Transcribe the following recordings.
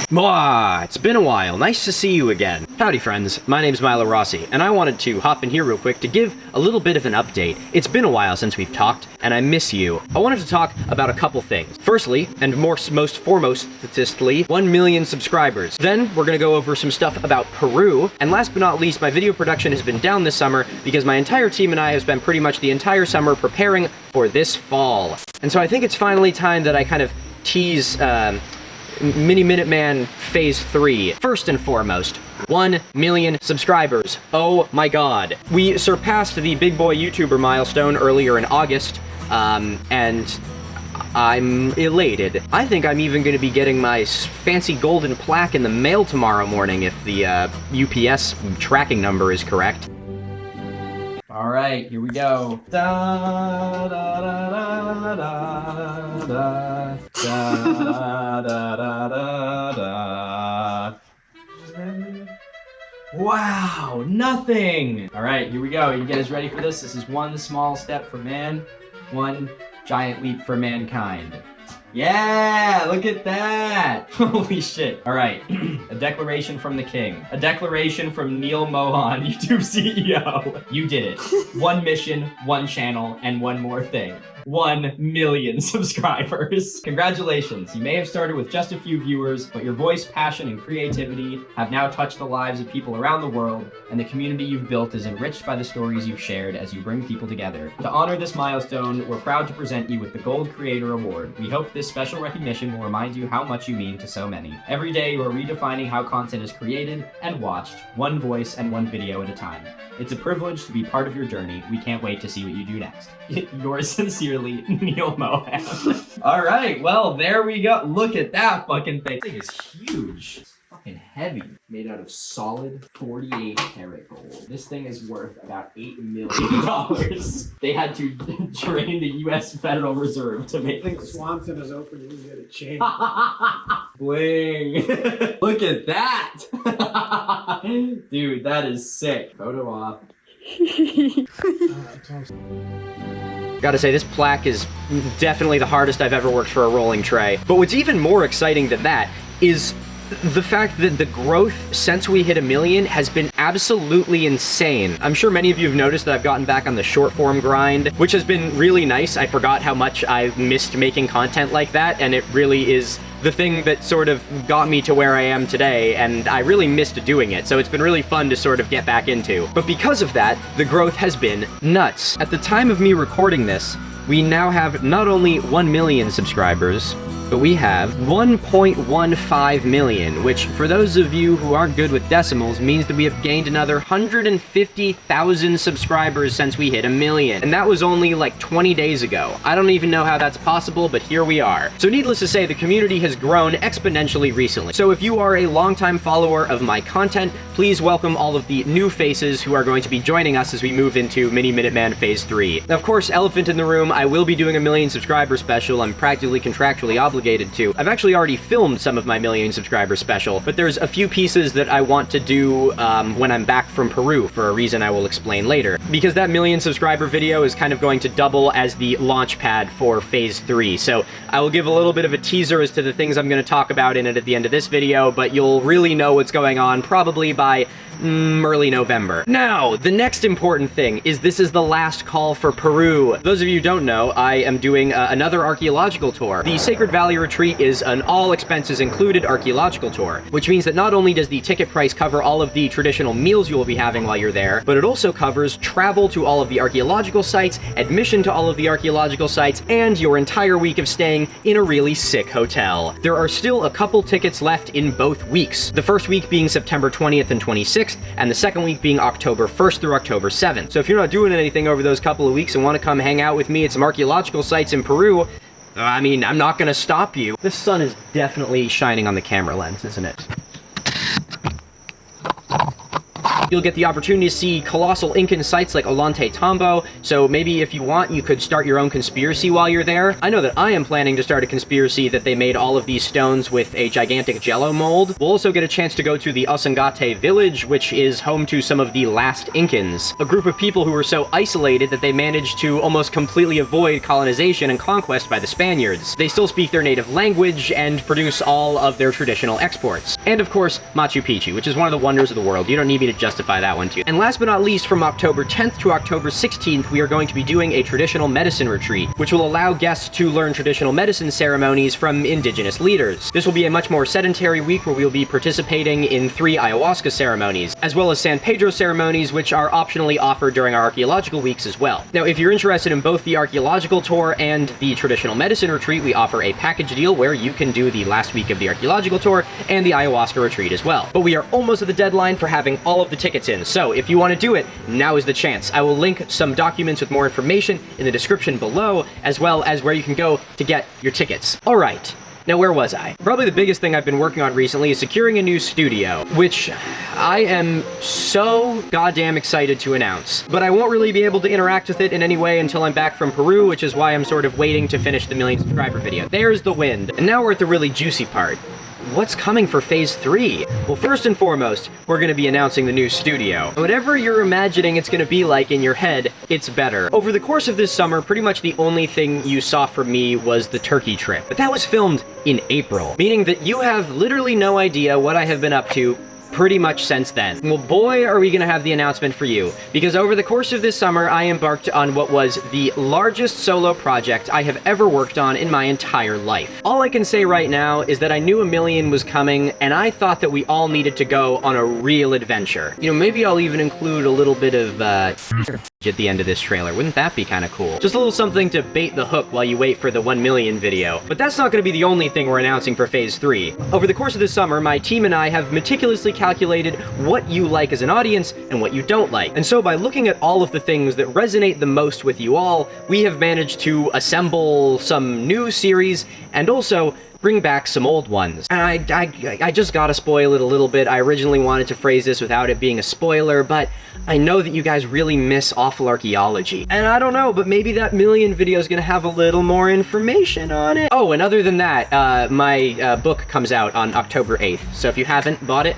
Mwah! It's been a while. Nice to see you again. Howdy, friends. My name's Milo Rossi, and I wanted to hop in here real quick to give a little bit of an update. It's been a while since we've talked, and I miss you. I wanted to talk about a couple things. Firstly, and most foremost statistically, 1 million subscribers. Then, we're gonna go over some stuff about Peru, and last but not least, my video production has been down this summer because my entire team and I have spent pretty much the entire summer preparing for this fall. And so I think it's finally time that I kind of tease, Miniminuteman Phase 3. First and foremost, 1 million subscribers. Oh my god. We surpassed the big boy YouTuber milestone earlier in August, and I'm elated. I think I'm even going to be getting my fancy golden plaque in the mail tomorrow morning if the UPS tracking number is correct. All right, here we go. Da, da, da, da, da, da, da, da, da, da. Wow, nothing. All right, here we go. You guys ready for this? This is one small step for man, one giant leap for mankind. Yeah, look at that. Holy shit. All right, a declaration from the king. A declaration from Neil Mohan, YouTube CEO. You did it. One mission, one channel, and one more thing. 1 million subscribers. Congratulations. You may have started with just a few viewers, but your voice, passion, and creativity have now touched the lives of people around the world, and the community you've built is enriched by the stories you've shared as you bring people together. To honor this milestone, we're proud to present you with the Gold Creator Award. We hope this special recognition will remind you how much you mean to so many. Every day, you are redefining how content is created and watched, one voice and one video at a time. It's a privilege to be part of your journey. We can't wait to see what you do next. Yours sincerely, Neil Mohan. All right, well, there we go. Look at that fucking thing. This thing is huge. It's fucking heavy. Made out of solid 48 karat gold. This thing is worth about $8 million. They had to drain the U.S. Federal Reserve to make I think Swanson is open. You can get a change. Bling. Look at that. Dude, that is sick. Photo op. Gotta say, this plaque is definitely the hardest I've ever worked for a rolling tray. But what's even more exciting than that is the fact that the growth since we hit 1 million has been absolutely insane. I'm sure many of you have noticed that I've gotten back on the short form grind, which has been really nice. I forgot how much I missed making content like that, and it really is the thing that sort of got me to where I am today, and I really missed doing it, so it's been really fun to sort of get back into. But because of that, the growth has been nuts. At the time of me recording this, we now have not only 1 million subscribers, but we have 1.15 million, which for those of you who aren't good with decimals means that we have gained another 150,000 subscribers since we hit 1 million. And that was only like 20 days ago. I don't even know how that's possible, but here we are. So needless to say, the community has grown exponentially recently. So if you are a longtime follower of my content, please welcome all of the new faces who are going to be joining us as we move into Miniminuteman Phase 3. Now, of course, elephant in the room, I will be doing a 1 million subscriber special. I'm practically contractually obligated to. I've actually already filmed some of my 1 million subscriber special, but there's a few pieces that I want to do when I'm back from Peru for a reason I will explain later. Because that 1 million subscriber video is kind of going to double as the launch pad for Phase 3. So I will give a little bit of a teaser as to the things I'm going to talk about in it at the end of this video, but you'll really know what's going on probably by early November. Now, the next important thing is this is the last call for Peru. Those of you who don't know, I am doing another archaeological tour. The Sacred Valley Retreat is an all expenses included archaeological tour, which means that not only does the ticket price cover all of the traditional meals you will be having while you're there, but it also covers travel to all of the archaeological sites, admission to all of the archaeological sites, and your entire week of staying in a really sick hotel. There are still a couple tickets left in both weeks. The first week being September 20th and 26th, and the second week being October 1st through October 7th. So if you're not doing anything over those couple of weeks and want to come hang out with me at some archaeological sites in Peru, I mean, I'm not gonna stop you. The sun is definitely shining on the camera lens, isn't it? You'll get the opportunity to see colossal Incan sites like Ollantaytambo, so maybe if you want, you could start your own conspiracy while you're there. I know that I am planning to start a conspiracy that they made all of these stones with a gigantic jello mold. We'll also get a chance to go to the Osangate village, which is home to some of the last Incans, a group of people who were so isolated that they managed to almost completely avoid colonization and conquest by the Spaniards. They still speak their native language and produce all of their traditional exports. And of course, Machu Picchu, which is one of the wonders of the world. You don't need me to justify that one to you. And last but not least, from October 10th to October 16th, we are going to be doing a traditional medicine retreat, which will allow guests to learn traditional medicine ceremonies from indigenous leaders. This will be a much more sedentary week where we'll be participating in 3 ayahuasca ceremonies, as well as San Pedro ceremonies, which are optionally offered during our archaeological weeks as well. Now, if you're interested in both the archaeological tour and the traditional medicine retreat, we offer a package deal where you can do the last week of the archaeological tour and the ayahuasca retreat as well. But we are almost at the deadline for having all of the tickets in, so if you want to do it, now is the chance. I will link some documents with more information in the description below, as well as where you can go to get your tickets. All right. Now, where was I? Probably the biggest thing I've been working on recently is securing a new studio, which I am so goddamn excited to announce. But I won't really be able to interact with it in any way until I'm back from Peru, which is why I'm sort of waiting to finish the 1 million subscriber video. There's the wind. And now we're at the really juicy part. What's coming for phase 3? Well, first and foremost, we're gonna be announcing the new studio. Whatever you're imagining it's gonna be like in your head, it's better. Over the course of this summer, pretty much the only thing you saw from me was the Turkey trip. But that was filmed in April, meaning that you have literally no idea what I have been up to pretty much since then. Well, boy, are we gonna have the announcement for you, because over the course of this summer, I embarked on what was the largest solo project I have ever worked on in my entire life. All I can say right now is that I knew 1 million was coming, and I thought that we all needed to go on a real adventure. You know, maybe I'll even include a little bit of, at the end of this trailer. Wouldn't that be kind of cool? Just a little something to bait the hook while you wait for the 1 million video. But that's not gonna be the only thing we're announcing for phase 3. Over the course of this summer, my team and I have meticulously calculated what you like as an audience and what you don't like. And so by looking at all of the things that resonate the most with you all, we have managed to assemble some new series and also bring back some old ones. And I just gotta spoil it a little bit. I originally wanted to phrase this without it being a spoiler, but I know that you guys really miss awful archaeology. And I don't know, but maybe that 1 million video is gonna have a little more information on it. Oh, and other than that, my book comes out on October 8th. So if you haven't bought it,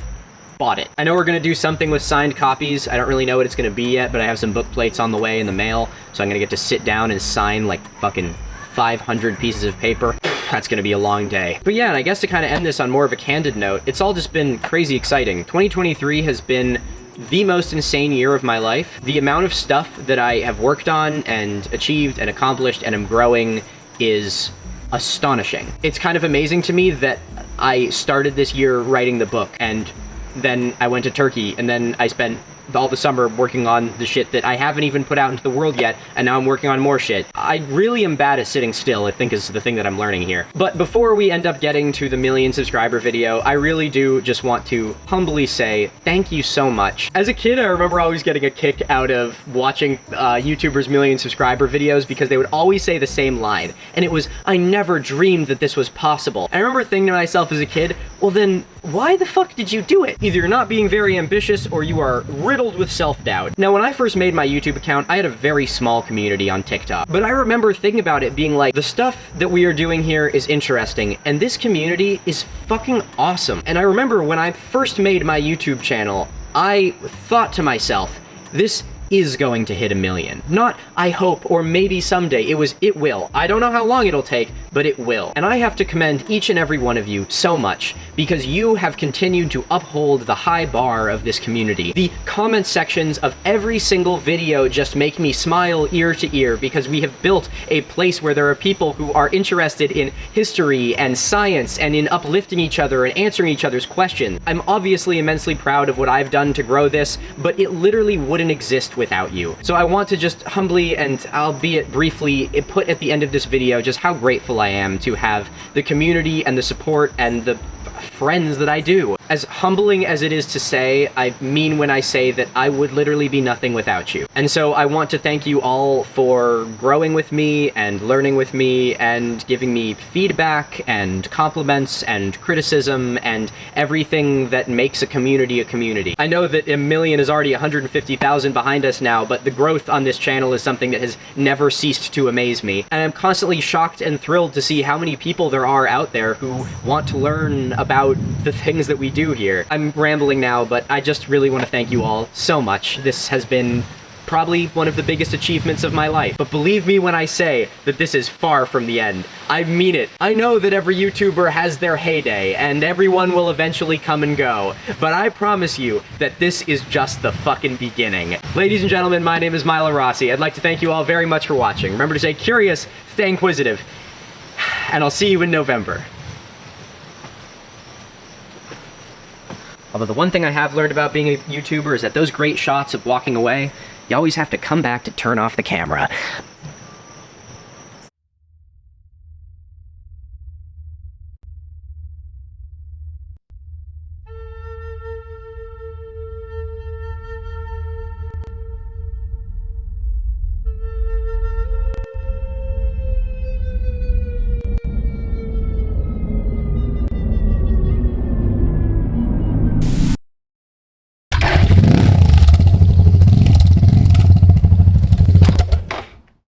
I know we're gonna do something with signed copies. I don't really know what it's gonna be yet, but I have some book plates on the way in the mail, so I'm gonna get to sit down and sign like fucking 500 pieces of paper. That's gonna be a long day. But yeah, and I guess to kind of end this on more of a candid note, it's all just been crazy exciting. 2023 has been the most insane year of my life. The amount of stuff that I have worked on and achieved and accomplished and am growing is astonishing. It's kind of amazing to me that I started this year writing the book, and then I went to Turkey, and then I spent all the summer working on the shit that I haven't even put out into the world yet, and now I'm working on more shit. I really am bad at sitting still, I think is the thing that I'm learning here. But before we end up getting to the 1 million subscriber video, I really do just want to humbly say thank you so much. As a kid, I remember always getting a kick out of watching YouTubers' 1 million subscriber videos because they would always say the same line, and it was, "I never dreamed that this was possible." And I remember thinking to myself as a kid, well then, why the fuck did you do it? Either you're not being very ambitious or you are riddled with self-doubt. Now, when I first made my YouTube account, I had a very small community on TikTok, but I remember thinking about it being like, the stuff that we are doing here is interesting, and this community is fucking awesome. And I remember when I first made my YouTube channel, I thought to myself, this is going to hit 1 million. Not, I hope, or maybe someday. It will. I don't know how long it'll take, but it will. And I have to commend each and every one of you so much, because you have continued to uphold the high bar of this community. The comment sections of every single video just make me smile ear to ear, because we have built a place where there are people who are interested in history and science and in uplifting each other and answering each other's questions. I'm obviously immensely proud of what I've done to grow this, but it literally wouldn't exist without you. So I want to just humbly and albeit briefly put at the end of this video just how grateful I am to have the community and the support and the friends that I do. As humbling as it is to say, I mean when I say that I would literally be nothing without you. And so I want to thank you all for growing with me and learning with me and giving me feedback and compliments and criticism and everything that makes a community a community. I know that 1 million is already 150,000 behind us now, but the growth on this channel is something that has never ceased to amaze me. And I'm constantly shocked and thrilled to see how many people there are out there who want to learn about the things that we do here. I'm rambling now, but I just really want to thank you all so much. This has been probably one of the biggest achievements of my life. But believe me when I say that this is far from the end. I mean it. I know that every YouTuber has their heyday, and everyone will eventually come and go, but I promise you that this is just the fucking beginning. Ladies and gentlemen, my name is Milo Rossi. I'd like to thank you all very much for watching. Remember to stay curious, stay inquisitive, and I'll see you in November. Although the one thing I have learned about being a YouTuber is that those great shots of walking away, you always have to come back to turn off the camera.